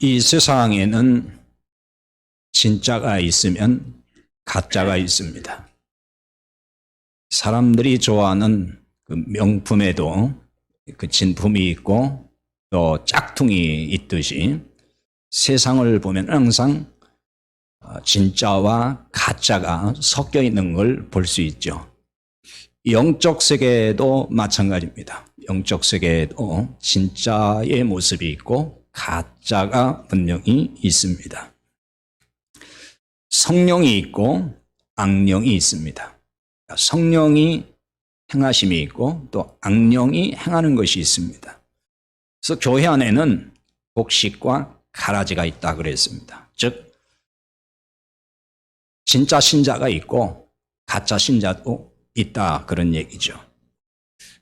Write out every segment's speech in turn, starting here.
이 세상에는 진짜가 있으면 가짜가 있습니다. 사람들이 좋아하는 그 명품에도 그 진품이 있고 또 짝퉁이 있듯이 세상을 보면 항상 진짜와 가짜가 섞여 있는 걸 볼 수 있죠. 영적 세계도 마찬가지입니다. 영적 세계에도 진짜의 모습이 있고 가짜가 분명히 있습니다. 성령이 있고 악령이 있습니다. 성령이 행하심이 있고 또 악령이 행하는 것이 있습니다. 그래서 교회 안에는 복식과 가라지가 있다 그랬습니다. 즉 진짜 신자가 있고 가짜 신자도 있다 그런 얘기죠.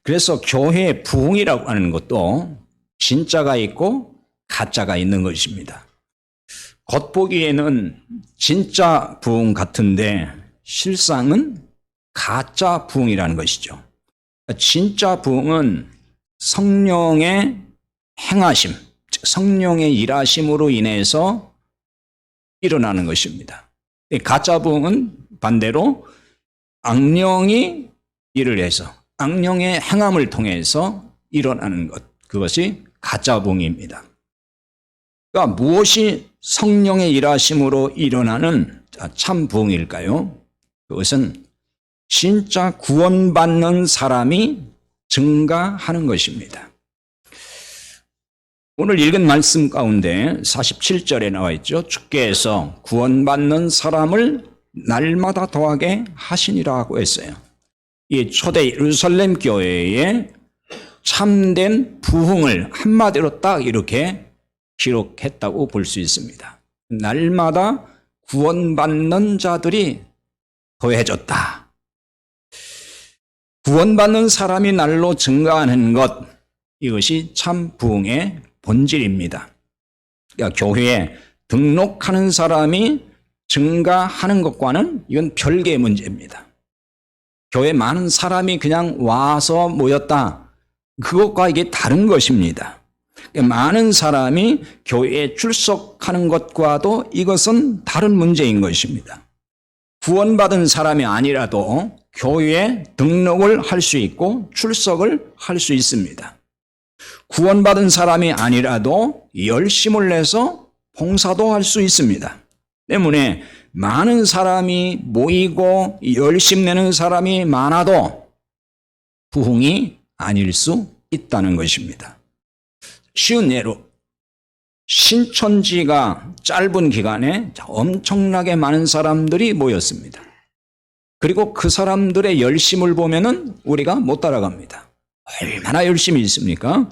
그래서 교회의 부흥이라고 하는 것도 진짜가 있고 가짜가 있는 것입니다. 겉보기에는 진짜 부흥 같은데 실상은 가짜 부흥이라는 것이죠. 진짜 부흥은 성령의 행하심, 즉 성령의 일하심으로 인해서 일어나는 것입니다. 가짜 부흥은 반대로 악령이 일을 해서 악령의 행함을 통해서 일어나는 것, 그것이 가짜 부흥입니다. 그러니까 무엇이 성령의 일하심으로 일어나는 참 부흥일까요? 그것은 진짜 구원받는 사람이 증가하는 것입니다. 오늘 읽은 말씀 가운데 47절에 나와 있죠. 주께서 구원받는 사람을 날마다 더하게 하시니라고 했어요. 이 초대 예루살렘 교회의 참된 부흥을 한마디로 딱 이렇게 기록했다고 볼 수 있습니다. 날마다 구원받는 자들이 더해졌다. 구원받는 사람이 날로 증가하는 것, 이것이 참 부흥의 본질입니다. 그러니까 교회에 등록하는 사람이 증가하는 것과는 이건 별개의 문제입니다. 교회에 많은 사람이 그냥 와서 모였다. 그것과 이게 다른 것입니다. 많은 사람이 교회에 출석하는 것과도 이것은 다른 문제인 것입니다. 구원받은 사람이 아니라도 교회에 등록을 할 수 있고 출석을 할 수 있습니다. 구원받은 사람이 아니라도 열심을 내서 봉사도 할 수 있습니다. 때문에 많은 사람이 모이고 열심 내는 사람이 많아도 부흥이 아닐 수 있다는 것입니다. 쉬운 예로 신천지가 짧은 기간에 엄청나게 많은 사람들이 모였습니다. 그리고 그 사람들의 열심을 보면은 우리가 못 따라갑니다. 얼마나 열심히 있습니까?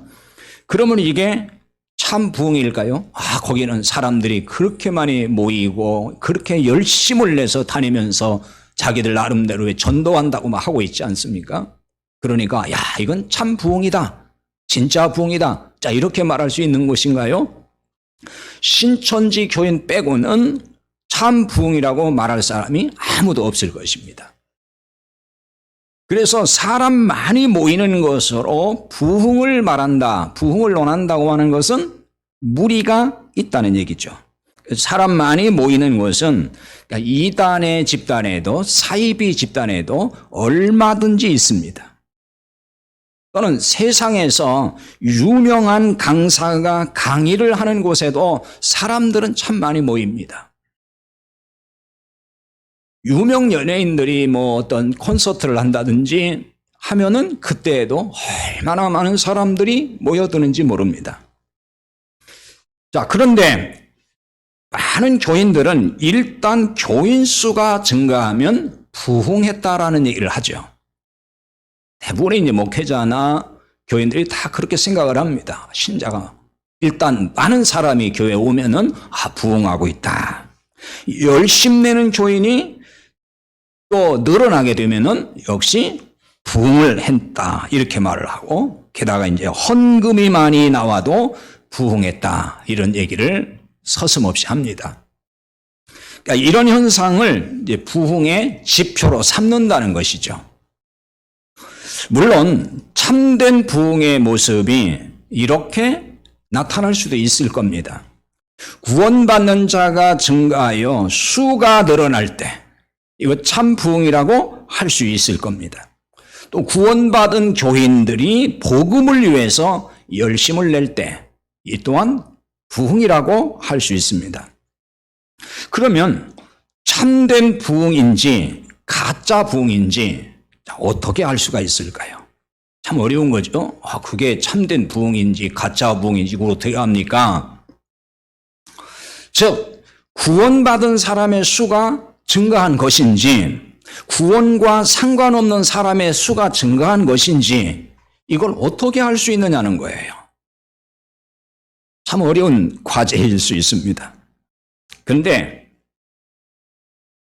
그러면 이게 참 부흥일까요? 거기는 사람들이 그렇게 많이 모이고 그렇게 열심을 내서 다니면서 자기들 나름대로 전도한다고 막 하고 있지 않습니까? 그러니까 이건 참 부흥이다. 진짜 부흥이다. 자, 이렇게 말할 수 있는 것인가요? 신천지 교인 빼고는 참 부흥이라고 말할 사람이 아무도 없을 것입니다. 그래서 사람 많이 모이는 것으로 부흥을 말한다, 부흥을 논한다고 하는 것은 무리가 있다는 얘기죠. 사람 많이 모이는 것은 이단의 집단에도 사이비 집단에도 얼마든지 있습니다. 또는 세상에서 유명한 강사가 강의를 하는 곳에도 사람들은 참 많이 모입니다. 유명 연예인들이 어떤 콘서트를 한다든지 하면은 그때에도 얼마나 많은 사람들이 모여드는지 모릅니다. 자, 그런데 많은 교인들은 일단 교인 수가 증가하면 부흥했다라는 얘기를 하죠. 대부분의 목회자나 교인들이 다 그렇게 생각을 합니다. 신자가 일단 많은 사람이 교회에 오면은 부흥하고 있다. 열심 내는 교인이 또 늘어나게 되면은 역시 부흥을 했다 이렇게 말을 하고, 게다가 이제 헌금이 많이 나와도 부흥했다 이런 얘기를 서슴없이 합니다. 그러니까 이런 현상을 이제 부흥의 지표로 삼는다는 것이죠. 물론 참된 부흥의 모습이 이렇게 나타날 수도 있을 겁니다. 구원받는 자가 증가하여 수가 늘어날 때 이거 참 부흥이라고 할 수 있을 겁니다. 또 구원받은 교인들이 복음을 위해서 열심을 낼 때 이 또한 부흥이라고 할 수 있습니다. 그러면 참된 부흥인지 가짜 부흥인지 어떻게 알 수가 있을까요? 참 어려운 거죠. 그게 참된 부흥인지 가짜 부흥인지 그걸 어떻게 합니까? 즉 구원받은 사람의 수가 증가한 것인지 구원과 상관없는 사람의 수가 증가한 것인지 이걸 어떻게 알 수 있느냐는 거예요. 참 어려운 과제일 수 있습니다. 그런데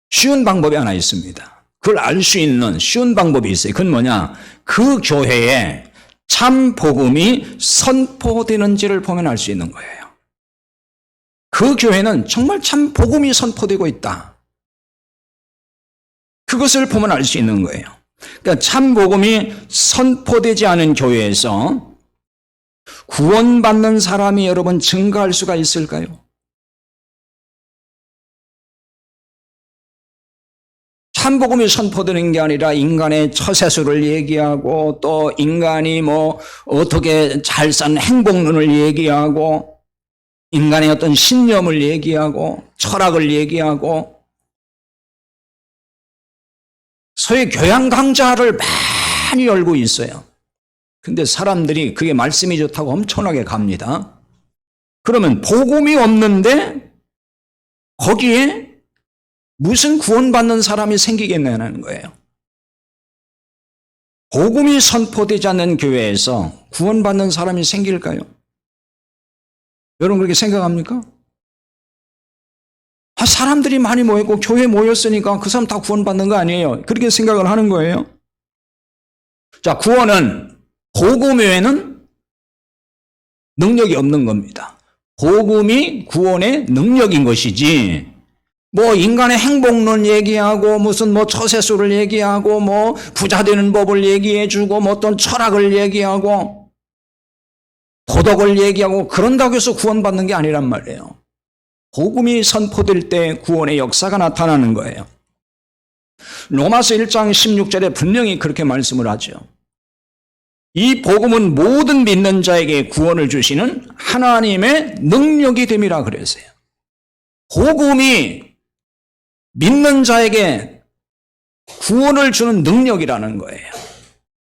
쉬운 방법이 하나 있습니다. 그걸 알 수 있는 쉬운 방법이 있어요. 그건 뭐냐? 그 교회에 참 복음이 선포되는지를 보면 알 수 있는 거예요. 그 교회는 정말 참 복음이 선포되고 있다. 그것을 보면 알 수 있는 거예요. 그러니까 참 복음이 선포되지 않은 교회에서 구원받는 사람이 여러분 증가할 수가 있을까요? 참 복음이 선포되는 게 아니라 인간의 처세술을 얘기하고 또 인간이 어떻게 잘 산 행복론을 얘기하고 인간의 어떤 신념을 얘기하고 철학을 얘기하고 소위 교양 강좌를 많이 열고 있어요. 근데 사람들이 그게 말씀이 좋다고 엄청나게 갑니다. 그러면 복음이 없는데 거기에 무슨 구원받는 사람이 생기겠냐는 거예요. 복음이 선포되지 않는 교회에서 구원받는 사람이 생길까요? 여러분 그렇게 생각합니까? 사람들이 많이 모였고 교회에 모였으니까 그 사람 다 구원받는 거 아니에요. 그렇게 생각을 하는 거예요. 자, 구원은 복음 외에는 능력이 없는 겁니다. 복음이 구원의 능력인 것이지 인간의 행복론 얘기하고 무슨 처세술을 얘기하고 부자 되는 법을 얘기해주고 어떤 철학을 얘기하고 도덕을 얘기하고 그런다고 해서 구원받는 게 아니란 말이에요. 복음이 선포될 때 구원의 역사가 나타나는 거예요. 로마서 1장 16절에 분명히 그렇게 말씀을 하죠. 이 복음은 모든 믿는 자에게 구원을 주시는 하나님의 능력이 됨이라 그랬어요. 복음이 믿는 자에게 구원을 주는 능력이라는 거예요.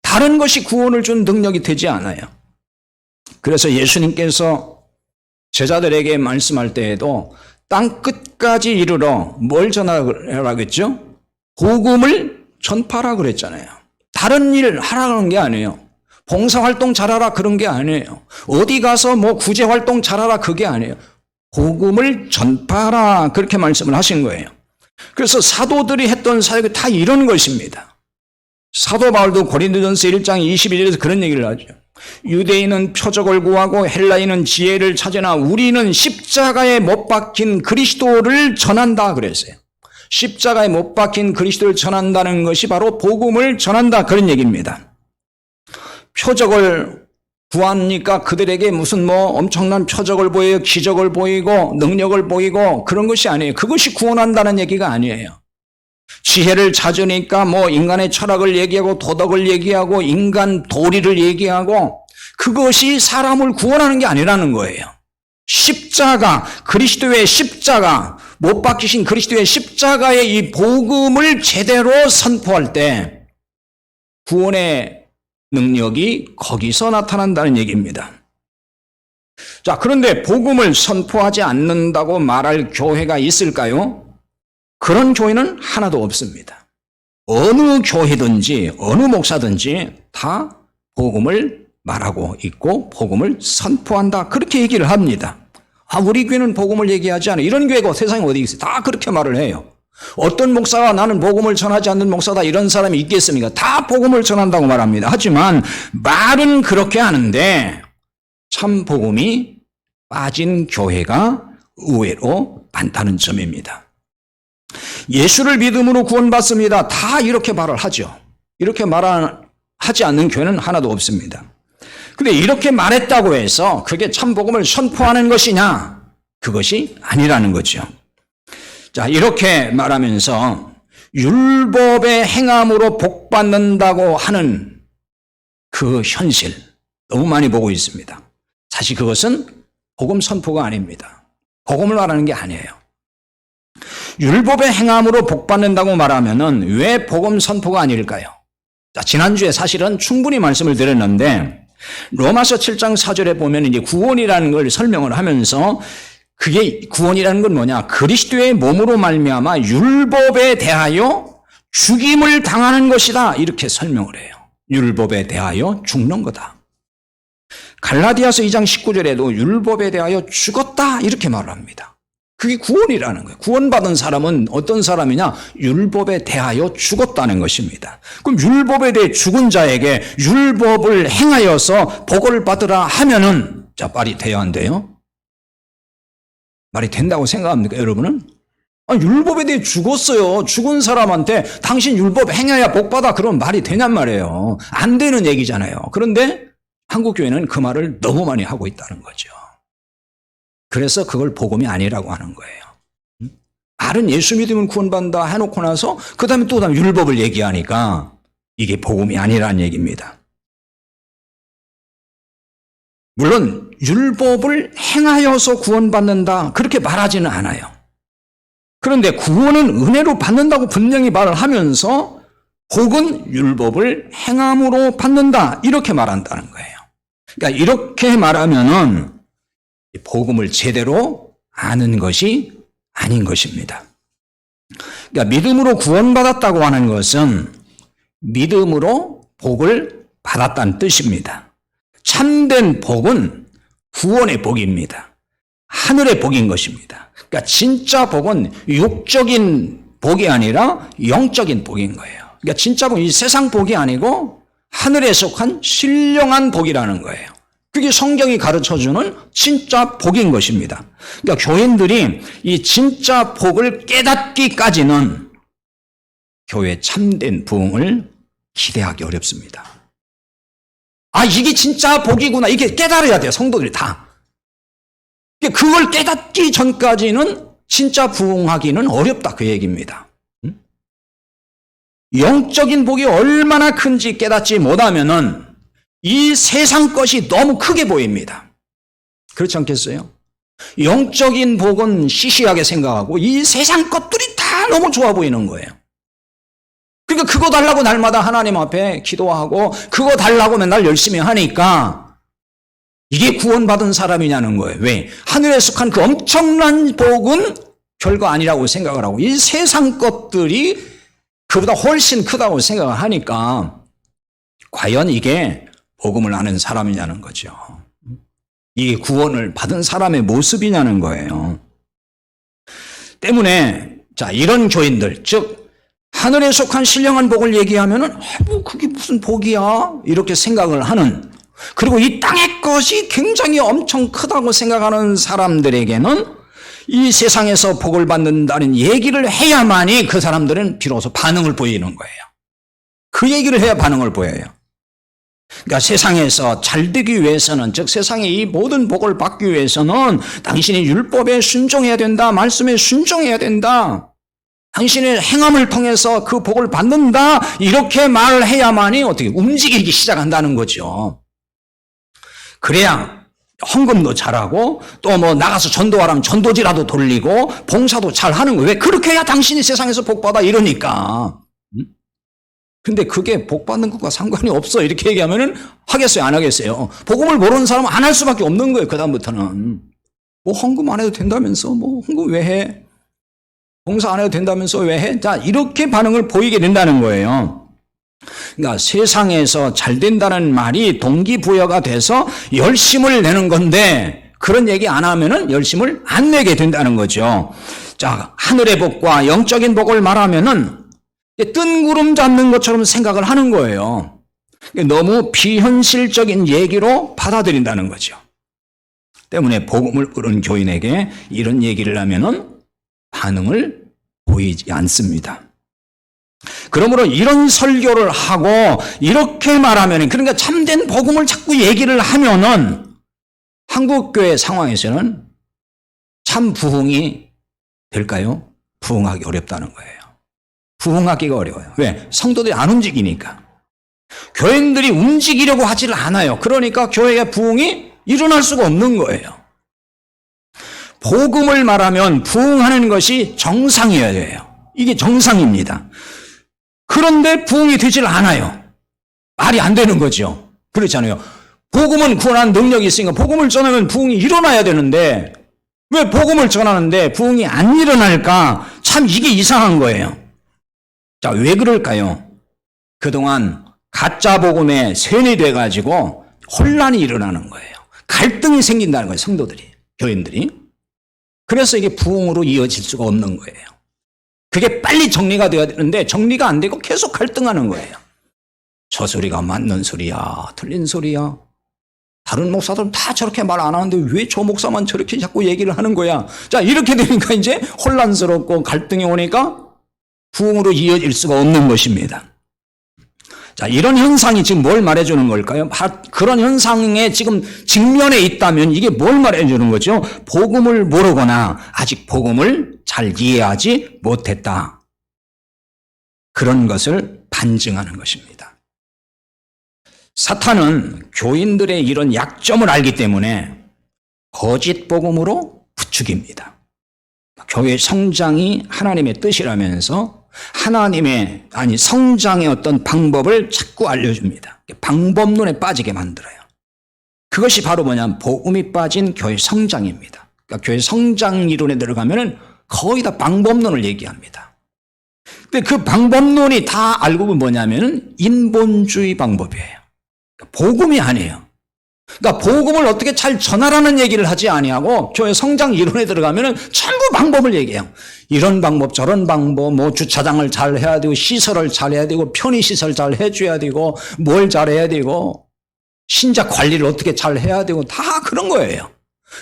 다른 것이 구원을 주는 능력이 되지 않아요. 그래서 예수님께서 제자들에게 말씀할 때에도 땅 끝까지 이르러 뭘 전하라고 했죠? 복음을 전파하라 그랬잖아요. 다른 일 하라는 게 아니에요. 봉사활동 잘하라 그런 게 아니에요. 어디 가서 구제활동 잘하라 그게 아니에요. 복음을 전파하라 그렇게 말씀을 하신 거예요. 그래서 사도들이 했던 사역이 다 이런 것입니다. 사도 바울도 고린도전서 1장 21절에서 그런 얘기를 하죠. 유대인은 표적을 구하고 헬라인은 지혜를 찾으나 우리는 십자가에 못 박힌 그리스도를 전한다 그랬어요. 십자가에 못 박힌 그리스도를 전한다는 것이 바로 복음을 전한다 그런 얘기입니다. 표적을 구하니까 그들에게 무슨 엄청난 표적을 보이고 기적을 보이고 능력을 보이고 그런 것이 아니에요. 그것이 구원한다는 얘기가 아니에요. 지혜를 찾으니까 인간의 철학을 얘기하고 도덕을 얘기하고 인간 도리를 얘기하고 그것이 사람을 구원하는 게 아니라는 거예요. 십자가, 그리스도의 십자가, 못 박히신 그리스도의 십자가의 이 복음을 제대로 선포할 때 구원의 능력이 거기서 나타난다는 얘기입니다. 자, 그런데 복음을 선포하지 않는다고 말할 교회가 있을까요? 그런 교회는 하나도 없습니다. 어느 교회든지 어느 목사든지 다 복음을 말하고 있고 복음을 선포한다 그렇게 얘기를 합니다. 우리 교회는 복음을 얘기하지 않아. 이런 교회가 세상에 어디 있어요? 다 그렇게 말을 해요. 어떤 목사가 나는 복음을 전하지 않는 목사다 이런 사람이 있겠습니까? 다 복음을 전한다고 말합니다. 하지만 말은 그렇게 하는데 참 복음이 빠진 교회가 의외로 많다는 점입니다. 예수를 믿음으로 구원받습니다. 다 이렇게 말을 하죠. 이렇게 말하지 않는 교회는 하나도 없습니다. 근데 이렇게 말했다고 해서 그게 참 복음을 선포하는 것이냐? 그것이 아니라는 거죠. 자, 이렇게 말하면서 율법의 행함으로 복받는다고 하는 그 현실 너무 많이 보고 있습니다. 사실 그것은 복음 선포가 아닙니다. 복음을 말하는 게 아니에요. 율법의 행함으로 복받는다고 말하면은 왜 복음 선포가 아닐까요? 자, 지난주에 사실은 충분히 말씀을 드렸는데 로마서 7장 4절에 보면 이제 구원이라는 걸 설명을 하면서 그게 구원이라는 건 뭐냐? 그리스도의 몸으로 말미암아 율법에 대하여 죽임을 당하는 것이다. 이렇게 설명을 해요. 율법에 대하여 죽는 거다. 갈라디아서 2장 19절에도 율법에 대하여 죽었다. 이렇게 말을 합니다. 그게 구원이라는 거예요. 구원받은 사람은 어떤 사람이냐? 율법에 대하여 죽었다는 것입니다. 그럼 율법에 대해 죽은 자에게 율법을 행하여서 복을 받으라 하면은 자, 말이 돼야 안 돼요? 말이 된다고 생각합니까, 여러분은? 율법에 대해 죽었어요. 죽은 사람한테 당신 율법 행해야 복 받아. 그럼 말이 되냔 말이에요. 안 되는 얘기잖아요. 그런데 한국교회는 그 말을 너무 많이 하고 있다는 거죠. 그래서 그걸 복음이 아니라고 하는 거예요. 말은 예수 믿으면 구원받는다 해놓고 나서 그 다음에 또 율법을 얘기하니까 이게 복음이 아니라는 얘기입니다. 물론 율법을 행하여서 구원받는다 그렇게 말하지는 않아요. 그런데 구원은 은혜로 받는다고 분명히 말을 하면서 복은 율법을 행함으로 받는다 이렇게 말한다는 거예요. 그러니까 이렇게 말하면은 복음을 제대로 아는 것이 아닌 것입니다. 그러니까 믿음으로 구원받았다고 하는 것은 믿음으로 복을 받았다는 뜻입니다. 참된 복은 구원의 복입니다. 하늘의 복인 것입니다. 그러니까 진짜 복은 육적인 복이 아니라 영적인 복인 거예요. 그러니까 진짜 복은 이 세상 복이 아니고 하늘에 속한 신령한 복이라는 거예요. 그게 성경이 가르쳐주는 진짜 복인 것입니다. 그러니까 교인들이 이 진짜 복을 깨닫기까지는 교회 참된 부흥을 기대하기 어렵습니다. 이게 진짜 복이구나. 이게 깨달아야 돼요. 성도들이 다. 그걸 깨닫기 전까지는 진짜 부흥하기는 어렵다. 그 얘기입니다. 영적인 복이 얼마나 큰지 깨닫지 못하면은 이 세상 것이 너무 크게 보입니다. 그렇지 않겠어요? 영적인 복은 시시하게 생각하고 이 세상 것들이 다 너무 좋아 보이는 거예요. 그러니까 그거 달라고 날마다 하나님 앞에 기도하고 그거 달라고 맨날 열심히 하니까 이게 구원받은 사람이냐는 거예요. 왜? 하늘에 속한 그 엄청난 복은 별거 아니라고 생각을 하고 이 세상 것들이 그보다 훨씬 크다고 생각을 하니까 과연 이게 복음을 아는 사람이냐는 거죠. 이게 구원을 받은 사람의 모습이냐는 거예요. 때문에 자, 이런 교인들, 즉 하늘에 속한 신령한 복을 얘기하면은 뭐 그게 무슨 복이야? 이렇게 생각을 하는, 그리고 이 땅의 것이 굉장히 엄청 크다고 생각하는 사람들에게는 이 세상에서 복을 받는다는 얘기를 해야만이 그 사람들은 비로소 반응을 보이는 거예요. 그 얘기를 해야 반응을 보여요. 그러니까 세상에서 잘 되기 위해서는, 즉 세상의 이 모든 복을 받기 위해서는 당신이 율법에 순종해야 된다, 말씀에 순종해야 된다, 당신의 행함을 통해서 그 복을 받는다, 이렇게 말을 해야만이 어떻게 움직이기 시작한다는 거죠. 그래야 헌금도 잘하고 또 뭐 나가서 전도하라면 전도지라도 돌리고 봉사도 잘하는 거예요. 왜? 그렇게 해야 당신이 세상에서 복받아 이러니까. 근데 그게 복받는 것과 상관이 없어 이렇게 얘기하면은 하겠어요? 안 하겠어요? 복음을 모르는 사람은 안 할 수밖에 없는 거예요. 그 다음부터는 뭐 헌금 안 해도 된다면서, 뭐 헌금 왜 해? 봉사 안 해도 된다면서 왜 해? 자, 이렇게 반응을 보이게 된다는 거예요. 그러니까 세상에서 잘 된다는 말이 동기부여가 돼서 열심을 내는 건데, 그런 얘기 안 하면은 열심을 안 내게 된다는 거죠. 자, 하늘의 복과 영적인 복을 말하면은 뜬구름 잡는 것처럼 생각을 하는 거예요. 너무 비현실적인 얘기로 받아들인다는 거죠. 때문에 복음을 모르는 교인에게 이런 얘기를 하면은 반응을 보이지 않습니다. 그러므로 이런 설교를 하고 이렇게 말하면, 그러니까 참된 복음을 자꾸 얘기를 하면은 한국교회 상황에서는 참 부흥이 될까요? 부흥하기 어렵다는 거예요. 부흥하기가 어려워요. 왜? 성도들이 안 움직이니까. 교인들이 움직이려고 하질 않아요. 그러니까 교회의 부흥이 일어날 수가 없는 거예요. 복음을 말하면 부흥하는 것이 정상이어야 돼요. 이게 정상입니다. 그런데 부흥이 되질 않아요. 말이 안 되는 거죠. 그렇잖아요. 복음은 구원하는 능력이 있으니까 복음을 전하면 부흥이 일어나야 되는데 왜 복음을 전하는데 부흥이 안 일어날까? 참 이게 이상한 거예요. 자, 왜 그럴까요? 그동안 가짜 복음에 세뇌돼 가지고 혼란이 일어나는 거예요. 갈등이 생긴다는 거예요. 성도들이, 교인들이. 그래서 이게 부흥으로 이어질 수가 없는 거예요. 그게 빨리 정리가 되어야 되는데 정리가 안 되고 계속 갈등하는 거예요. 저 소리가 맞는 소리야, 틀린 소리야. 다른 목사들은 다 저렇게 말 안 하는데 왜 저 목사만 저렇게 자꾸 얘기를 하는 거야? 자, 이렇게 되니까 이제 혼란스럽고 갈등이 오니까 부흥으로 이어질 수가 없는 것입니다. 자, 이런 현상이 지금 뭘 말해주는 걸까요? 그런 현상에 지금 직면해 있다면 이게 뭘 말해주는 거죠? 복음을 모르거나 아직 복음을 잘 이해하지 못했다. 그런 것을 반증하는 것입니다. 사탄은 교인들의 이런 약점을 알기 때문에 거짓 복음으로 부추깁니다. 교회 성장이 하나님의 뜻이라면서 성장의 어떤 방법을 자꾸 알려줍니다. 방법론에 빠지게 만들어요. 그것이 바로 뭐냐면 복음이 빠진 교회 성장입니다. 그러니까 교회 성장 이론에 들어가면은 거의 다 방법론을 얘기합니다. 근데 그 방법론이 다 알고 보면 뭐냐면은 인본주의 방법이에요. 복음이 아니에요. 그러니까 복음을 어떻게 잘 전하라는 얘기를 하지 아니하고 교회 성장 이론에 들어가면은 전부 방법을 얘기해요. 이런 방법, 저런 방법, 뭐 주차장을 잘 해야 되고 시설을 잘 해야 되고 편의시설 잘 해줘야 되고 뭘 잘해야 되고 신자 관리를 어떻게 잘 해야 되고 다 그런 거예요.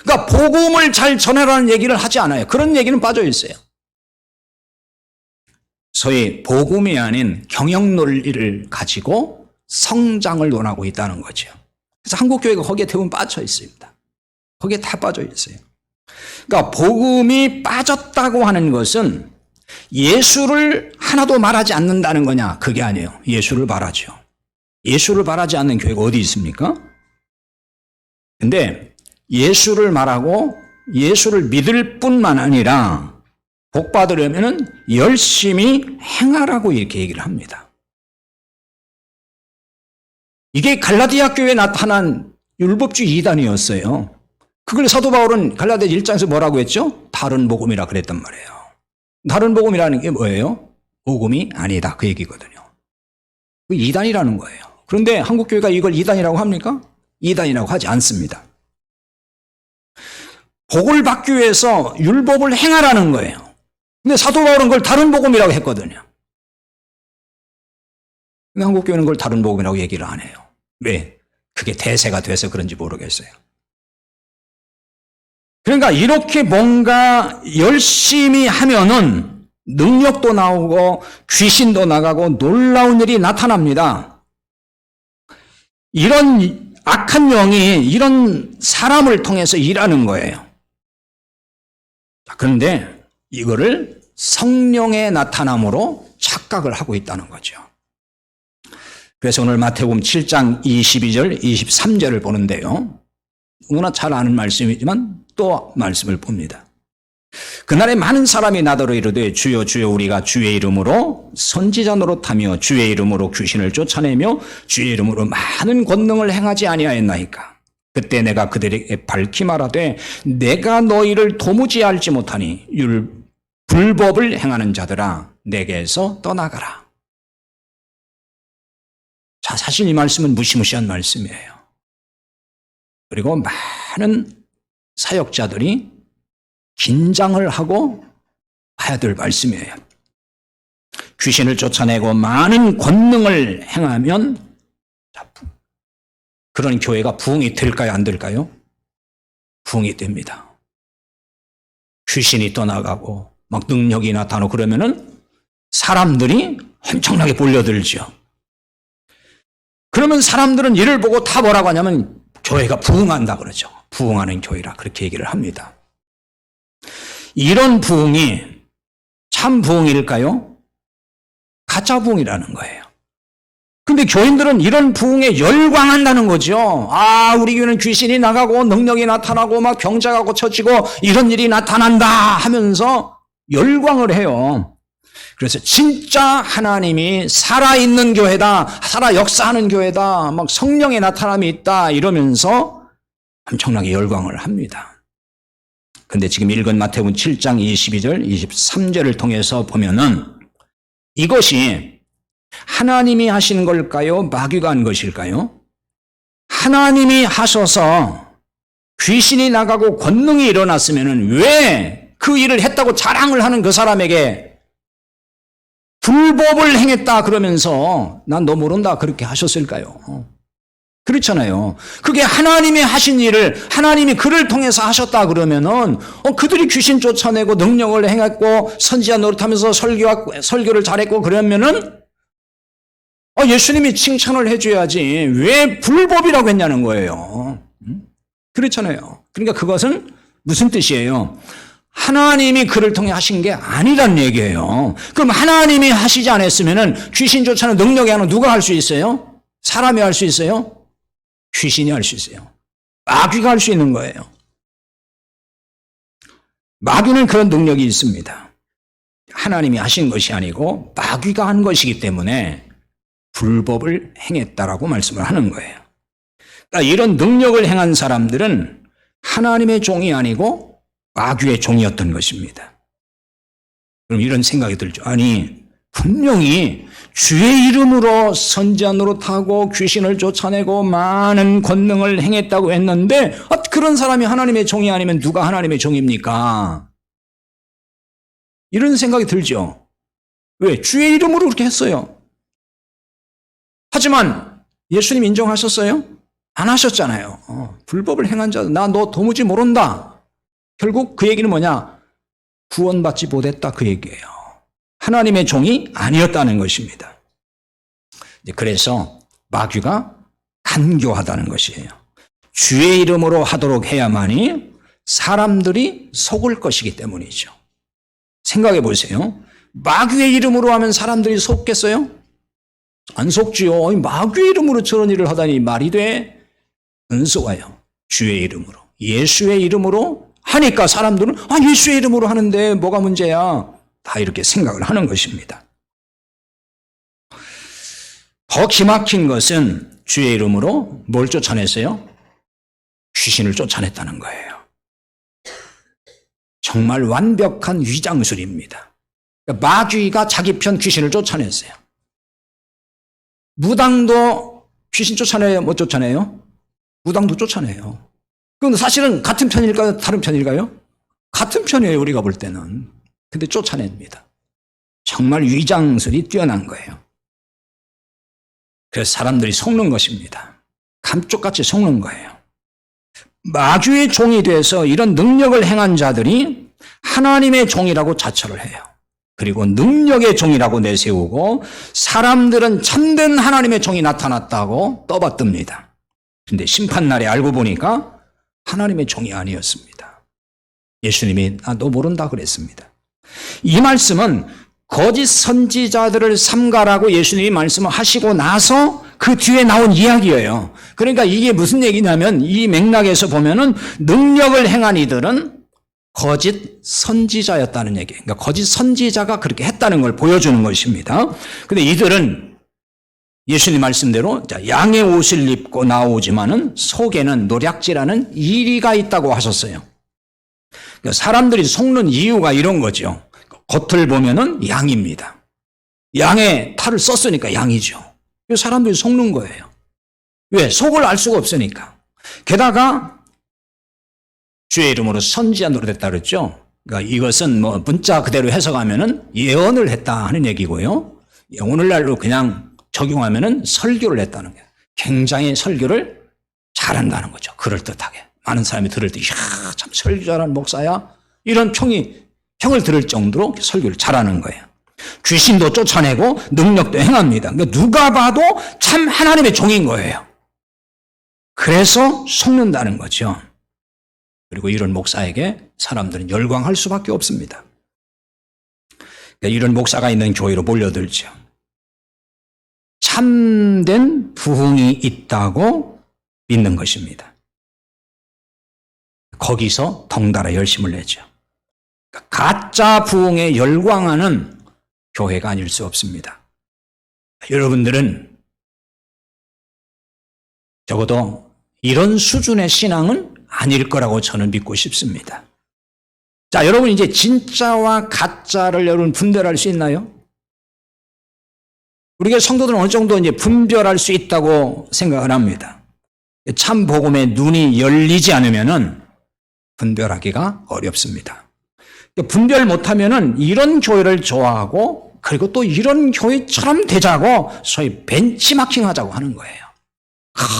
그러니까 복음을 잘 전하라는 얘기를 하지 않아요. 그런 얘기는 빠져 있어요. 소위 복음이 아닌 경영 논리를 가지고 성장을 논하고 있다는 거죠. 그래서 한국교회가 거기에 대부분 빠져 있습니다. 거기에 다 빠져 있어요. 그러니까 복음이 빠졌다고 하는 것은 예수를 하나도 말하지 않는다는 거냐? 그게 아니에요. 예수를 말하죠. 예수를 말하지 않는 교회가 어디 있습니까? 근데 예수를 말하고 예수를 믿을 뿐만 아니라 복 받으려면 열심히 행하라고 이렇게 얘기를 합니다. 이게 갈라디아 교회에 나타난 율법주의 이단이었어요. 그걸 사도 바울은 갈라디아 1장에서 뭐라고 했죠? 다른 복음이라 그랬단 말이에요. 다른 복음이라는 게 뭐예요? 복음이 아니다 그 얘기거든요. 그 이단이라는 거예요. 그런데 한국교회가 이걸 이단이라고 합니까? 이단이라고 하지 않습니다. 복을 받기 위해서 율법을 행하라는 거예요. 근데 사도 바울은 그걸 다른 복음이라고 했거든요. 근데 한국교회는 그걸 다른 복음이라고 얘기를 안 해요. 왜? 그게 대세가 돼서 그런지 모르겠어요. 그러니까 이렇게 뭔가 열심히 하면은 능력도 나오고 귀신도 나가고 놀라운 일이 나타납니다. 이런 악한 영이 이런 사람을 통해서 일하는 거예요. 그런데 이거를 성령의 나타남으로 착각을 하고 있다는 거죠. 그래서 오늘 마태복음 7장 22절, 23절을 보는데요. 너무나 잘 아는 말씀이지만 또 말씀을 봅니다. 그날에 많은 사람이 나더러 이르되 주여 주여 우리가 주의 이름으로 선지자 노릇하며 주의 이름으로 귀신을 쫓아내며 주의 이름으로 많은 권능을 행하지 아니하였나이까. 그때 내가 그들에게 밝히 말하되 내가 너희를 도무지 알지 못하니 불법을 행하는 자들아 내게서 떠나가라. 자, 사실 이 말씀은 무시무시한 말씀이에요. 그리고 많은 사역자들이 긴장을 하고 봐야 될 말씀이에요. 귀신을 쫓아내고 많은 권능을 행하면 그런 교회가 부흥이 될까요? 안 될까요? 부흥이 됩니다. 귀신이 떠나가고 막 능력이 나타나고 그러면은 사람들이 엄청나게 몰려들죠. 그러면 사람들은 이를 보고 다 뭐라고 하냐면 교회가 부흥한다 그러죠. 부흥하는 교회라 그렇게 얘기를 합니다. 이런 부흥이 참 부흥일까요? 가짜 부흥이라는 거예요. 근데 교인들은 이런 부흥에 열광한다는 거죠. 아, 우리 교회는 귀신이 나가고 능력이 나타나고 막 병자가 고쳐지고 이런 일이 나타난다 하면서 열광을 해요. 그래서 진짜 하나님이 살아있는 교회다, 살아 역사하는 교회다, 막 성령의 나타남이 있다 이러면서 엄청나게 열광을 합니다. 근데 지금 읽은 마태복음 7장 22절, 23절을 통해서 보면은 이것이 하나님이 하신 걸까요? 마귀가 한 것일까요? 하나님이 하셔서 귀신이 나가고 권능이 일어났으면 왜 그 일을 했다고 자랑을 하는 그 사람에게 불법을 행했다 그러면서 난 너 모른다 그렇게 하셨을까요? 그렇잖아요. 그게 하나님이 하신 일을 하나님이 그를 통해서 하셨다 그러면은 그들이 귀신 쫓아내고 능력을 행했고 선지자 노릇하면서 설교를 잘했고 그러면은 예수님이 칭찬을 해줘야지 왜 불법이라고 했냐는 거예요. 그렇잖아요. 그러니까 그것은 무슨 뜻이에요? 하나님이 그를 통해 하신 게 아니란 얘기예요. 그럼 하나님이 하시지 않았으면은 귀신 쫓아내는 능력이 하는 누가 할 수 있어요? 사람이 할 수 있어요? 귀신이 할 수 있어요. 마귀가 할 수 있는 거예요. 마귀는 그런 능력이 있습니다. 하나님이 하신 것이 아니고 마귀가 한 것이기 때문에 불법을 행했다라고 말씀을 하는 거예요. 그러니까 이런 능력을 행한 사람들은 하나님의 종이 아니고 마귀의 종이었던 것입니다. 그럼 이런 생각이 들죠. 아니, 분명히 주의 이름으로 선지자 노릇하고 귀신을 쫓아내고 많은 권능을 행했다고 했는데 그런 사람이 하나님의 종이 아니면 누가 하나님의 종입니까? 이런 생각이 들죠. 왜? 주의 이름으로 그렇게 했어요. 하지만 예수님 인정하셨어요? 안 하셨잖아요. 불법을 행한 자, 나 너 도무지 모른다. 결국 그 얘기는 뭐냐? 구원받지 못했다 그 얘기예요. 하나님의 종이 아니었다는 것입니다. 그래서 마귀가 간교하다는 것이에요. 주의 이름으로 하도록 해야만이 사람들이 속을 것이기 때문이죠. 생각해 보세요. 마귀의 이름으로 하면 사람들이 속겠어요? 안 속지요. 마귀의 이름으로 저런 일을 하다니 말이 돼? 안 속아요. 주의 이름으로, 예수의 이름으로 하니까 사람들은 예수의 이름으로 하는데 뭐가 문제야? 다 이렇게 생각을 하는 것입니다. 더 기막힌 것은 주의 이름으로 뭘 쫓아냈어요? 귀신을 쫓아냈다는 거예요. 정말 완벽한 위장술입니다. 마귀가 자기 편 귀신을 쫓아냈어요. 무당도 귀신 쫓아내요? 못 쫓아내요? 무당도 쫓아내요. 그럼 사실은 같은 편일까요? 다른 편일까요? 같은 편이에요, 우리가 볼 때는. 근데 쫓아냅니다. 정말 위장술이 뛰어난 거예요. 그래서 사람들이 속는 것입니다. 감쪽같이 속는 거예요. 마귀의 종이 돼서 이런 능력을 행한 자들이 하나님의 종이라고 자처를 해요. 그리고 능력의 종이라고 내세우고 사람들은 참된 하나님의 종이 나타났다고 떠받듭니다. 근데 심판날에 알고 보니까 하나님의 종이 아니었습니다. 예수님이 너 모른다 그랬습니다. 이 말씀은 거짓 선지자들을 삼가라고 예수님이 말씀을 하시고 나서 그 뒤에 나온 이야기예요. 그러니까 이게 무슨 얘기냐면 이 맥락에서 보면은 능력을 행한 이들은 거짓 선지자였다는 얘기예요. 그러니까 거짓 선지자가 그렇게 했다는 걸 보여주는 것입니다. 근데 이들은 예수님 말씀대로 양의 옷을 입고 나오지만은 속에는 노략질하는 이리가 있다고 하셨어요. 그러니까 사람들이 속는 이유가 이런 거죠. 겉을 보면은 양입니다. 양의 탈을 썼으니까 양이죠. 사람들이 속는 거예요. 왜? 속을 알 수가 없으니까. 게다가 주의 이름으로 선지자 노릇했다 그랬죠. 그러니까 이것은 문자 그대로 해석하면은 예언을 했다 하는 얘기고요. 오늘날로 그냥 적용하면은 설교를 했다는 거예요. 굉장히 설교를 잘한다는 거죠. 그럴듯하게. 많은 사람이 들을 때, 이야, 참 설교 잘하는 목사야. 이런 평을 들을 정도로 설교를 잘하는 거예요. 귀신도 쫓아내고 능력도 행합니다. 그러니까 누가 봐도 참 하나님의 종인 거예요. 그래서 속는다는 거죠. 그리고 이런 목사에게 사람들은 열광할 수밖에 없습니다. 이런 목사가 있는 교회로 몰려들죠. 참된 부흥이 있다고 믿는 것입니다. 거기서 덩달아 열심을 내죠. 가짜 부흥에 열광하는 교회가 아닐 수 없습니다. 여러분들은 적어도 이런 수준의 신앙은 아닐 거라고 저는 믿고 싶습니다. 자, 여러분 이제 진짜와 가짜를 여러분 분별할 수 있나요? 우리가 성도들은 어느 정도 이제 분별할 수 있다고 생각을 합니다. 참 복음에 눈이 열리지 않으면은 분별하기가 어렵습니다. 분별 못하면은 이런 교회를 좋아하고 그리고 또 이런 교회처럼 되자고 소위 벤치마킹하자고 하는 거예요.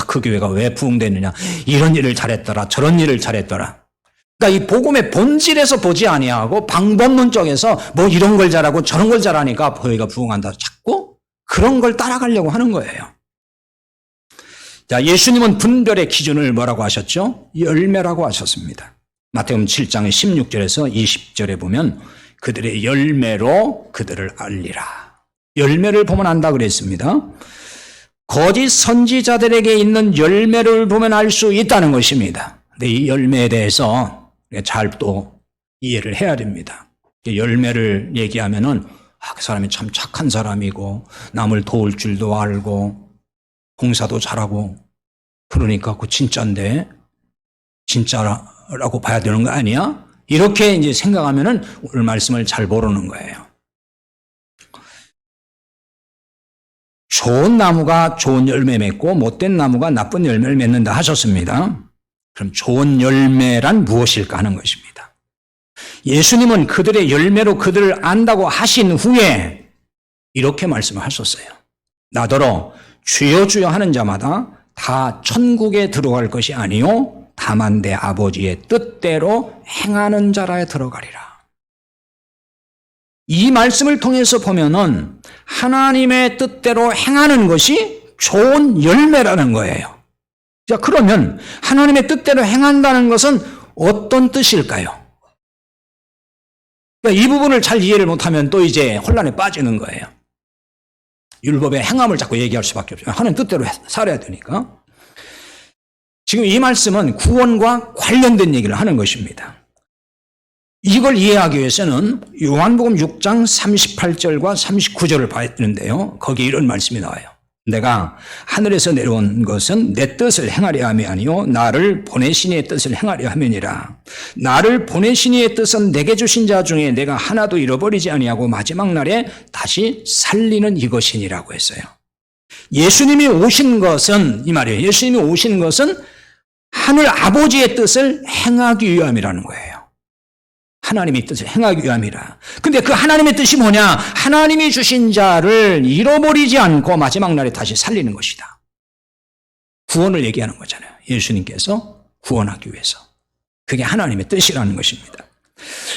그 교회가 왜 부흥됐느냐? 이런 일을 잘했더라, 저런 일을 잘했더라. 그러니까 이 복음의 본질에서 보지 아니하고 방법론적에서 뭐 이런 걸 잘하고 저런 걸 잘하니까 교회가 부흥한다. 자꾸 그런 걸 따라가려고 하는 거예요. 자, 예수님은 분별의 기준을 뭐라고 하셨죠? 열매라고 하셨습니다. 마태복음 7장 16절에서 20절에 보면 그들의 열매로 그들을 알리라. 열매를 보면 안다 그랬습니다. 거짓 선지자들에게 있는 열매를 보면 알 수 있다는 것입니다. 근데 이 열매에 대해서 잘 또 이해를 해야 됩니다. 열매를 얘기하면은 그 사람이 참 착한 사람이고 남을 도울 줄도 알고 봉사도 잘하고 그러니까 그 진짜인데 진짜라고 봐야 되는 거 아니야? 이렇게 이제 생각하면은 오늘 말씀을 잘 모르는 거예요. 좋은 나무가 좋은 열매 맺고 못된 나무가 나쁜 열매를 맺는다 하셨습니다. 그럼 좋은 열매란 무엇일까 하는 것입니다. 예수님은 그들의 열매로 그들을 안다고 하신 후에 이렇게 말씀을 하셨어요. 나더러 주여 주여 하는 자마다 다 천국에 들어갈 것이 아니요 다만 내 아버지의 뜻대로 행하는 자라에 들어가리라. 이 말씀을 통해서 보면은 하나님의 뜻대로 행하는 것이 좋은 열매라는 거예요. 자, 그러면 하나님의 뜻대로 행한다는 것은 어떤 뜻일까요? 그러니까 이 부분을 잘 이해를 못하면 또 이제 혼란에 빠지는 거예요. 율법의 행함을 자꾸 얘기할 수밖에 없죠. 하나님 뜻대로 살아야 되니까. 지금 이 말씀은 구원과 관련된 얘기를 하는 것입니다. 이걸 이해하기 위해서는 요한복음 6장 38절과 39절을 봐야 되는데요. 거기에 이런 말씀이 나와요. 내가 하늘에서 내려온 것은 내 뜻을 행하려 함이 아니요 나를 보내신 이의 뜻을 행하려 함이니라. 나를 보내신 이의 뜻은 내게 주신 자 중에 내가 하나도 잃어버리지 아니하고 마지막 날에 다시 살리는 이것이니라고 했어요. 예수님이 오신 것은 이 말이에요. 예수님이 오신 것은 하늘 아버지의 뜻을 행하기 위함이라는 거예요. 하나님의 뜻을 행하기 위함이라. 근데 그 하나님의 뜻이 뭐냐? 하나님이 주신 자를 잃어버리지 않고 마지막 날에 다시 살리는 것이다. 구원을 얘기하는 거잖아요. 예수님께서 구원하기 위해서. 그게 하나님의 뜻이라는 것입니다.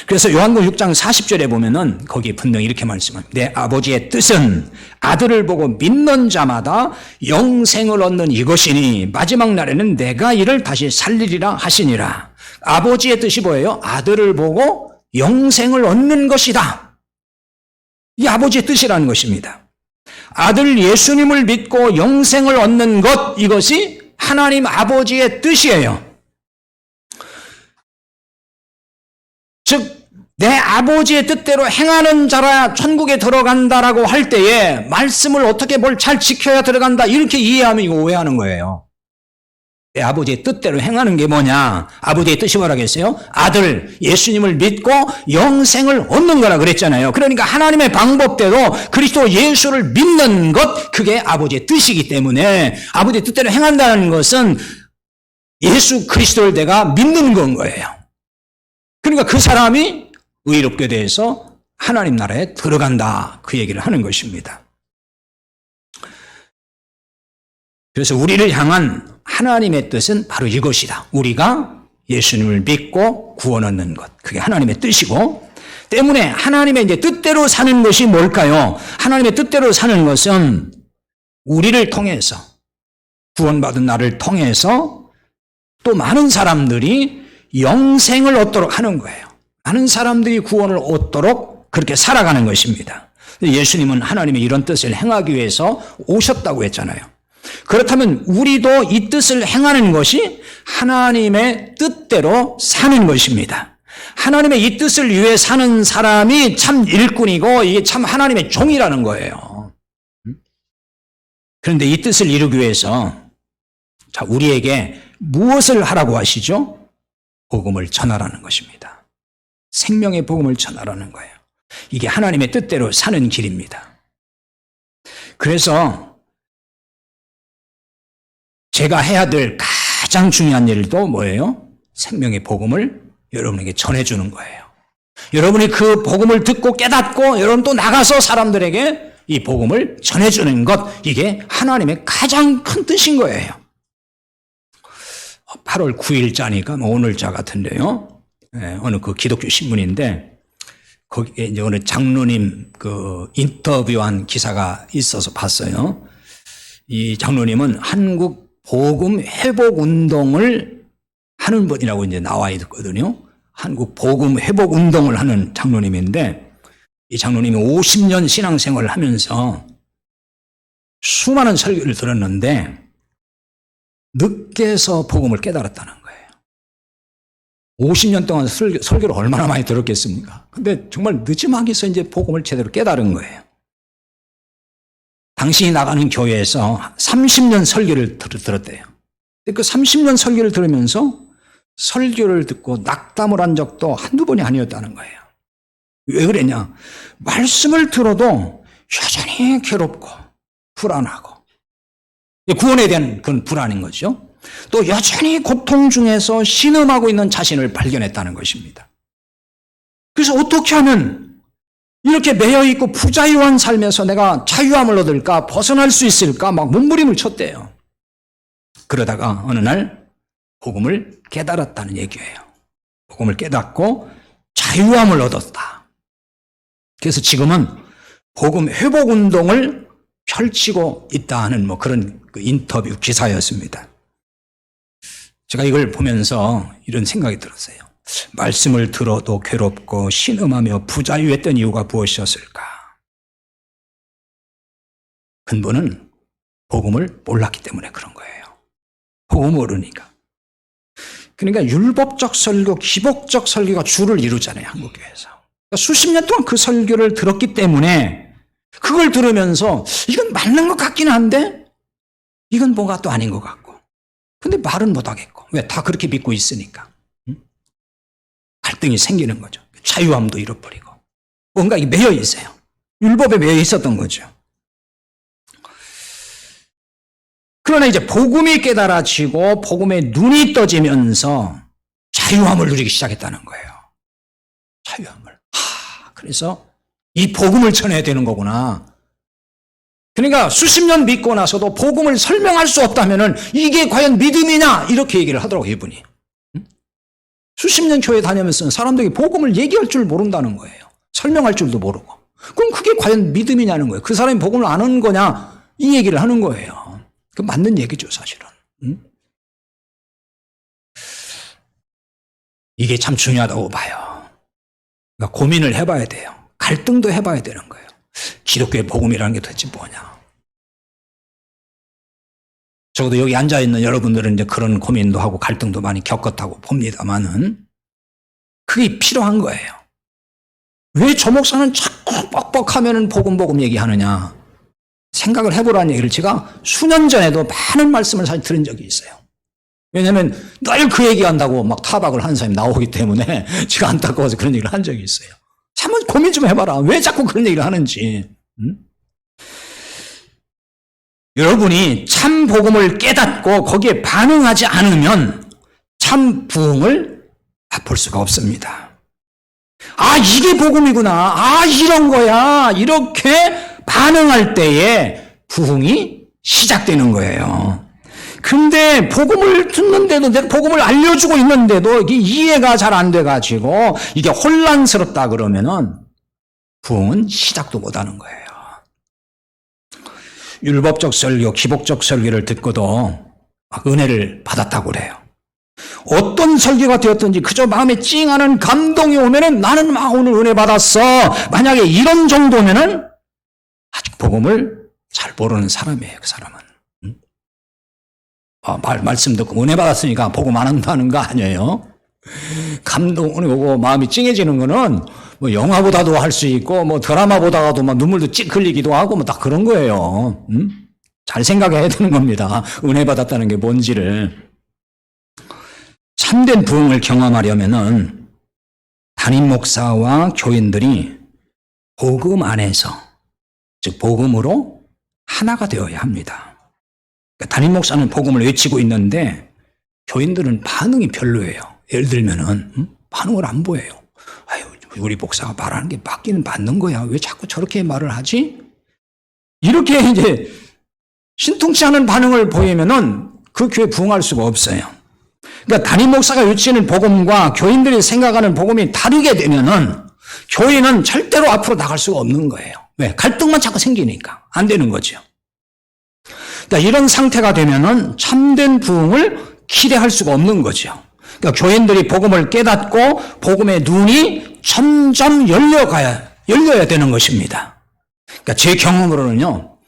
그래서 요한복음 6장 40절에 보면은 거기에 분명히 이렇게 말씀합니다. 내 아버지의 뜻은 아들을 보고 믿는 자마다 영생을 얻는 이것이니 마지막 날에는 내가 이를 다시 살리리라 하시니라. 아버지의 뜻이 뭐예요? 아들을 보고 영생을 얻는 것이다. 이 아버지의 뜻이라는 것입니다. 아들 예수님을 믿고 영생을 얻는 것, 이것이 하나님 아버지의 뜻이에요. 즉 내 아버지의 뜻대로 행하는 자라 천국에 들어간다라고 할 때에 말씀을 어떻게 뭘 잘 지켜야 들어간다 이렇게 이해하면 이거 오해하는 거예요. 내 아버지의 뜻대로 행하는 게 뭐냐? 아버지의 뜻이 뭐라겠어요? 아들 예수님을 믿고 영생을 얻는 거라 그랬잖아요. 그러니까 하나님의 방법대로 그리스도 예수를 믿는 것, 그게 아버지의 뜻이기 때문에 아버지의 뜻대로 행한다는 것은 예수 그리스도를 내가 믿는 건 거예요. 그러니까 그 사람이 의롭게 돼서 하나님 나라에 들어간다, 그 얘기를 하는 것입니다. 그래서 우리를 향한 하나님의 뜻은 바로 이것이다. 우리가 예수님을 믿고 구원 얻는 것, 그게 하나님의 뜻이고, 때문에 하나님의 이제 뜻대로 사는 것이 뭘까요? 하나님의 뜻대로 사는 것은 우리를 통해서, 구원받은 나를 통해서 또 많은 사람들이 영생을 얻도록 하는 거예요. 많은 사람들이 구원을 얻도록 그렇게 살아가는 것입니다. 예수님은 하나님의 이런 뜻을 행하기 위해서 오셨다고 했잖아요. 그렇다면 우리도 이 뜻을 행하는 것이 하나님의 뜻대로 사는 것입니다. 하나님의 이 뜻을 위해 사는 사람이 참 일꾼이고 이게 참 하나님의 종이라는 거예요. 그런데 이 뜻을 이루기 위해서 자, 우리에게 무엇을 하라고 하시죠? 복음을 전하라는 것입니다. 생명의 복음을 전하라는 거예요. 이게 하나님의 뜻대로 사는 길입니다. 그래서 제가 해야 될 가장 중요한 일도 뭐예요? 생명의 복음을 여러분에게 전해주는 거예요. 여러분이 그 복음을 듣고 깨닫고 여러분 또 나가서 사람들에게 이 복음을 전해주는 것, 이게 하나님의 가장 큰 뜻인 거예요. 8월 9일자니까 오늘자 같은데요. 어느 그 기독교 신문인데 거기에 이제 어느 장로님 그 인터뷰한 기사가 있어서 봤어요. 이 장로님은 한국 복음 회복 운동을 하는 분이라고 이제 나와 있거든요. 한국 복음 회복 운동을 하는 장로님인데 이 장로님이 50년 신앙생활을 하면서 수많은 설교를 들었는데 늦게서 복음을 깨달았다는 거예요. 50년 동안 설교를 얼마나 많이 들었겠습니까? 근데 정말 늦지막이서 이제 복음을 제대로 깨달은 거예요. 당신이 나가는 교회에서 30년 설교를 들었대요. 그 30년 설교를 들으면서 설교를 듣고 낙담을 한 적도 한두 번이 아니었다는 거예요. 왜 그랬냐? 말씀을 들어도 여전히 괴롭고 불안하고 구원에 대한 그런 불안인 거죠. 또 여전히 고통 중에서 신음하고 있는 자신을 발견했다는 것입니다. 그래서 어떻게 하면 이렇게 매여있고 부자유한 삶에서 내가 자유함을 얻을까, 벗어날 수 있을까 막 몸부림을 쳤대요. 그러다가 어느 날 복음을 깨달았다는 얘기예요. 복음을 깨닫고 자유함을 얻었다. 그래서 지금은 복음 회복 운동을 펼치고 있다 하는 뭐 그런 그 인터뷰 기사였습니다. 제가 이걸 보면서 이런 생각이 들었어요. 말씀을 들어도 괴롭고 신음하며 부자유했던 이유가 무엇이었을까? 근본은 복음을 몰랐기 때문에 그런 거예요. 복음을 모르니까. 그러니까 율법적 설교, 기복적 설교가 주를 이루잖아요, 한국교회에서. 그러니까 수십 년 동안 그 설교를 들었기 때문에 그걸 들으면서 이건 맞는 것 같긴 한데 이건 뭐가 또 아닌 것 같고. 근데 말은 못하겠고. 왜? 다 그렇게 믿고 있으니까. 갈등이 생기는 거죠. 자유함도 잃어버리고. 뭔가 매여 있어요. 율법에 매여 있었던 거죠. 그러나 이제 복음이 깨달아지고 복음의 눈이 떠지면서 자유함을 누리기 시작했다는 거예요. 자유함을. 그래서 이 복음을 전해야 되는 거구나. 그러니까 수십 년 믿고 나서도 복음을 설명할 수 없다면은 이게 과연 믿음이냐? 이렇게 얘기를 하더라고요, 이분이. 수십 년 교회 다니면서 사람들이 복음을 얘기할 줄 모른다는 거예요. 설명할 줄도 모르고. 그럼 그게 과연 믿음이냐는 거예요. 그 사람이 복음을 아는 거냐? 이 얘기를 하는 거예요. 그 맞는 얘기죠, 사실은. 이게 참 중요하다고 봐요. 그러니까 고민을 해봐야 돼요. 갈등도 해봐야 되는 거예요. 기독교의 복음이라는 게 도대체 뭐냐? 적어도 여기 앉아있는 여러분들은 이제 그런 고민도 하고 갈등도 많이 겪었다고 봅니다만은 그게 필요한 거예요. 왜 저 목사는 자꾸 뻑뻑하면 복음 얘기하느냐? 생각을 해보라는 얘기를 제가 수년 전에도 많은 말씀을 사실 들은 적이 있어요. 왜냐하면 늘 그 얘기한다고 막 타박을 하는 사람이 나오기 때문에 제가 안타까워서 그런 얘기를 한 적이 있어요. 한번 고민 좀 해봐라. 왜 자꾸 그런 얘기를 하는지. 여러분이 참 복음을 깨닫고 거기에 반응하지 않으면 참 부흥을 맛볼 수가 없습니다. 아, 이게 복음이구나. 아, 이런 거야. 이렇게 반응할 때에 부흥이 시작되는 거예요. 근데 복음을 듣는데도, 내가 복음을 알려주고 있는데도 이게 이해가 잘 안 돼가지고 이게 혼란스럽다 그러면은 부흥은 시작도 못 하는 거예요. 율법적 설교, 기복적 설교를 듣고도 막 은혜를 받았다고 그래요. 어떤 설교가 되었든지 그저 마음에 찡하는 감동이 오면은 나는 막 오늘 은혜 받았어. 만약에 이런 정도면은 아직 복음을 잘 모르는 사람이에요, 그 사람은. 말씀 듣고 은혜 받았으니까 복음 안 한다는 거 아니에요. 감동이 오고 마음이 찡해지는 거는 뭐 영화보다도 할 수 있고 뭐 드라마보다도 막 눈물도 찡 흘리기도 하고 뭐 다 그런 거예요. 잘 생각해야 되는 겁니다. 은혜 받았다는 게 뭔지를. 참된 부흥을 경험하려면은 담임 목사와 교인들이 복음 안에서, 즉 복음으로 하나가 되어야 합니다. 그러니까 담임 목사는 복음을 외치고 있는데 교인들은 반응이 별로예요. 예를 들면은 반응을 안 보여요. 아유, 우리 목사가 말하는 게 맞기는 맞는 거야. 왜 자꾸 저렇게 말을 하지? 이렇게 이제 신통치 않은 반응을 보이면은 그 교회 부흥할 수가 없어요. 그러니까 담임 목사가 외치는 복음과 교인들이 생각하는 복음이 다르게 되면은 교회는 절대로 앞으로 나갈 수가 없는 거예요. 왜? 갈등만 자꾸 생기니까 안 되는 거죠. 그러니까 이런 상태가 되면은 참된 부흥을 기대할 수가 없는 거죠. 그러니까 교인들이 복음을 깨닫고 복음의 눈이 점점 열려야 되는 것입니다. 그러니까 제 경험으로는요,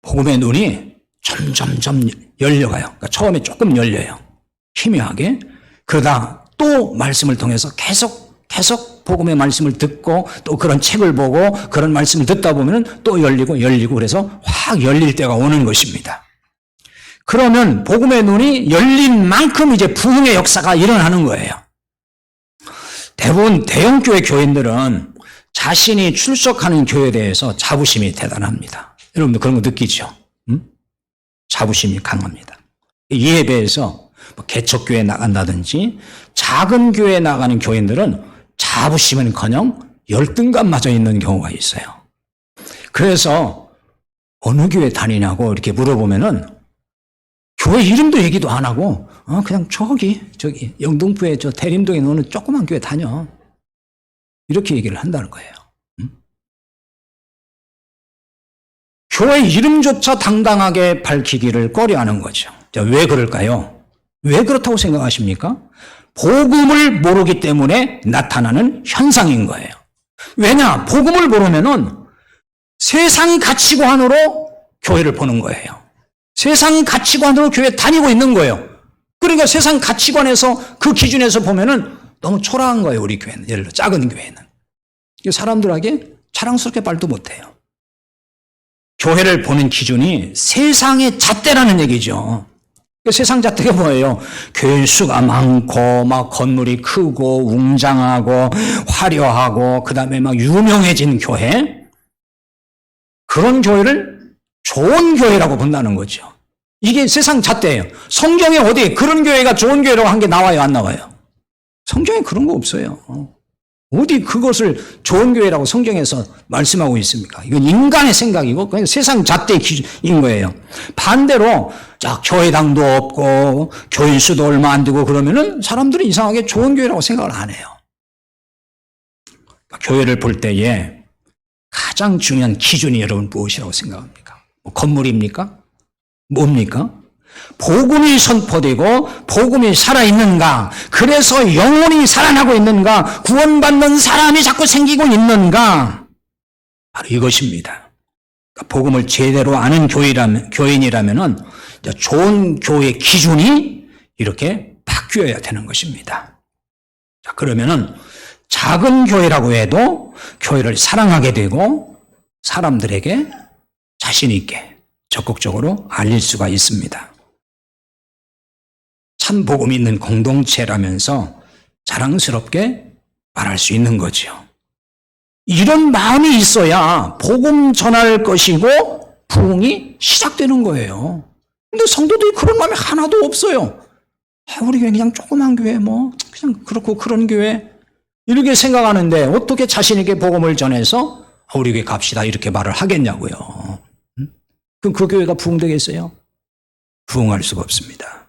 복음의 눈이 점점 열려가요. 그러니까 처음에 조금 열려요. 희미하게. 그러다 또 말씀을 통해서 계속 복음의 말씀을 듣고 또 그런 책을 보고 그런 말씀을 듣다 보면 또 열리고 그래서 확 열릴 때가 오는 것입니다. 그러면 복음의 눈이 열린 만큼 이제 부흥의 역사가 일어나는 거예요. 대부분 대형교회 교인들은 자신이 출석하는 교회에 대해서 자부심이 대단합니다. 여러분들 그런 거 느끼죠? 자부심이 강합니다. 이에 비해서 개척교회에 나간다든지 작은 교회에 나가는 교인들은 자부심은커녕 열등감마저 있는 경우가 있어요. 그래서 어느 교회 다니냐고 이렇게 물어보면은 교회 이름도 얘기도 안 하고 그냥 저기 영등포에 저 대림동에 어느 조그만 교회 다녀. 이렇게 얘기를 한다는 거예요. 교회 이름조차 당당하게 밝히기를 꺼려하는 거죠. 왜 그럴까요? 왜 그렇다고 생각하십니까? 복음을 모르기 때문에 나타나는 현상인 거예요. 왜냐? 복음을 모르면은 세상 가치관으로 교회를 보는 거예요. 세상 가치관으로 교회 다니고 있는 거예요. 그러니까 세상 가치관에서 그 기준에서 보면은 너무 초라한 거예요, 우리 교회는. 예를 들어 작은 교회는. 사람들에게 자랑스럽게 말도 못해요. 교회를 보는 기준이 세상의 잣대라는 얘기죠. 세상 잣대가 뭐예요? 교회 수가 많고 막 건물이 크고 웅장하고 화려하고 그다음에 막 유명해진 교회, 그런 교회를 좋은 교회라고 본다는 거죠. 이게 세상 잣대예요. 성경에 어디 그런 교회가 좋은 교회라고 한 게 나와요, 안 나와요? 성경에 그런 거 없어요. 어디 그것을 좋은 교회라고 성경에서 말씀하고 있습니까? 이건 인간의 생각이고 그냥 세상 잣대의 기준인 거예요. 반대로 교회당도 없고 교인 수도 얼마 안 되고 그러면은 사람들이 이상하게 좋은 교회라고 생각을 안 해요. 교회를 볼 때에 가장 중요한 기준이 여러분 무엇이라고 생각합니까? 건물입니까? 뭡니까? 복음이 선포되고 복음이 살아있는가? 그래서 영혼이 살아나고 있는가? 구원받는 사람이 자꾸 생기고 있는가? 바로 이것입니다. 그러니까 복음을 제대로 아는 교인이라면은 좋은 교회 기준이 이렇게 바뀌어야 되는 것입니다. 자, 그러면은 작은 교회라고 해도 교회를 사랑하게 되고 사람들에게 자신 있게 적극적으로 알릴 수가 있습니다. 참 복음이 있는 공동체라면서 자랑스럽게 말할 수 있는 거죠. 이런 마음이 있어야 복음 전할 것이고 부흥이 시작되는 거예요. 근데 성도들이 그런 마음이 하나도 없어요. 우리 교회 그냥 조그만 교회 그냥 그렇고 그런 교회 이렇게 생각하는데 어떻게 자신 있게 복음을 전해서 우리 교회 갑시다 이렇게 말을 하겠냐고요. 그럼 그 교회가 부흥되겠어요? 부흥할 수가 없습니다.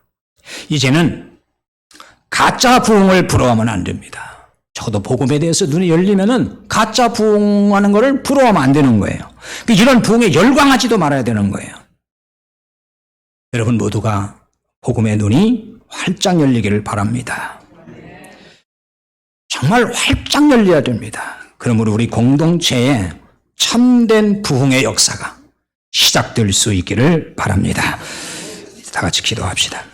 이제는 가짜 부흥을 부러워하면 안 됩니다. 적어도 복음에 대해서 눈이 열리면은 가짜 부흥하는 것을 부러워하면 안 되는 거예요. 이런 부흥에 열광하지도 말아야 되는 거예요. 여러분 모두가 복음의 눈이 활짝 열리기를 바랍니다. 정말 활짝 열려야 됩니다. 그러므로 우리 공동체에 참된 부흥의 역사가 시작될 수 있기를 바랍니다. 다 같이 기도합시다.